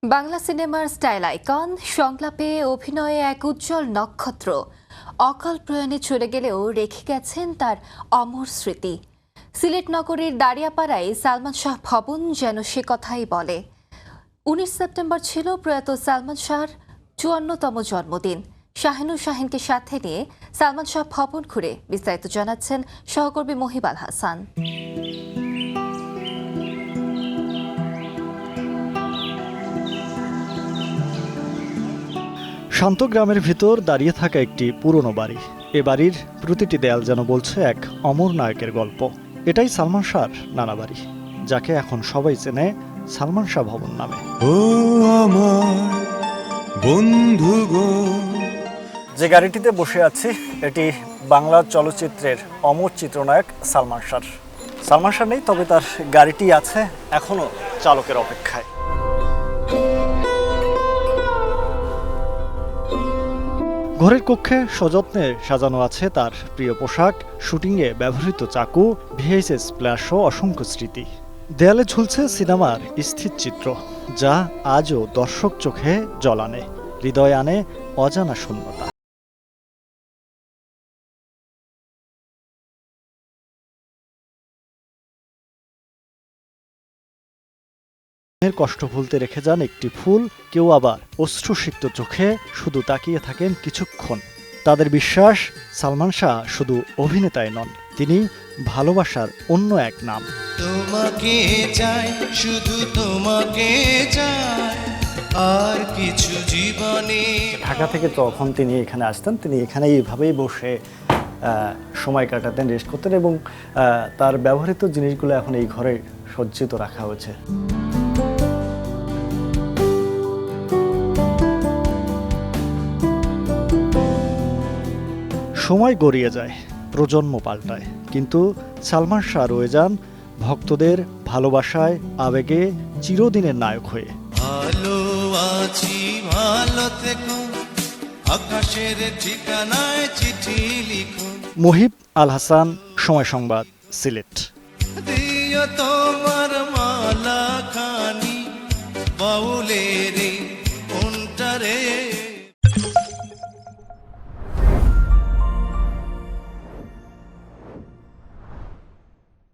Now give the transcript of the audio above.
বাংলা সিনেমার style icon, সংলাপে অভিনয়ে এক উজ্জ্বল নক্ষত্র অকাল প্রয়াণে চলে গেলেও রেখে গেছেন তার অমর স্মৃতি। সিলেট নগরীর দাঁড়িয়াপাড়ায় সালমান শাহ ভবন যেন সে কথাই বলে। 19 সেপ্টেম্বর ছিল প্রয়াত সালমান শাহর 54তম জন্মদিন। শাহিনুর শাহিনকে সাথে নিয়ে সালমান শাহ ভবন ঘুরে বিস্তারিত জানাচ্ছেন সহকর্মী মহিব আল হাসান। শান্ত গ্রামের ভিতর দাঁড়িয়ে থাকা একটি পুরনো বাড়ি। এ বাড়ির প্রতিটি দেয়াল যেন বলছে এক অমর নায়কের গল্প। এটাই সালমান শাহর নানা বাড়ি, যাকে এখন সবাই চেনে সালমান শাহ ভবন নামে। ও আমার বন্ধু গো। যে গাড়িটিতে বসে আছি এটি বাংলা চলচ্চিত্রের অমর চিত্রনায়ক সালমান শাহ। সালমান শাহ নেই, তবে তার গাড়িটি আছে এখনো চালকের অপেক্ষায়। ঘরের কক্ষে সযত্নে সাজানো আছে তার প্রিয় পোশাক, শুটিংয়ে ব্যবহৃত চাকু, ভিএইচএস প্লাস ও অসংখ্য স্মৃতি। দেয়ালে ঝুলছে সিনেমার স্থির চিত্র, যা আজও দর্শক চোখে জল আনে, হৃদয় আনে অজানা শূন্যতা। কষ্ট ভুলতে রেখে যান একটি ফুল, কেউ আবার অশ্রুসিক্ত চোখে শুধু তাকিয়ে থাকেন কিছুক্ষণ। তাদের বিশ্বাস, সালমান শাহ শুধু অভিনেতাই নন, তিনি ভালোবাসার অন্য এক নাম। তোমাকে চাই, শুধু তোমাকে চাই, আর কিছু জীবনে। ঢাকা থেকে যখন তিনি এখানে আসতেন, তিনি এখানে এইভাবেই বসে সময় কাটাতেন, রেস্ট করতেন, এবং তার ব্যবহৃত জিনিসগুলো এখন এই ঘরে সজ্জিত রাখা হয়েছে। সময় গড়িয়ে যায়, প্রজন্ম পাল্টায়, কিন্তু সালমান শাহ রয়ে যান ভক্তদের ভালোবাসায়, আবেগে চিরদিনের নায়ক হয়ে। ভালো আছি, ভালো থেকো, আকাশের ঠিকানায় চিঠি লিখো। মহিব আল হাসান, সময় সংবাদ, সিলেট। দিও তোমার মালা খানি, বাউলের কোনটারে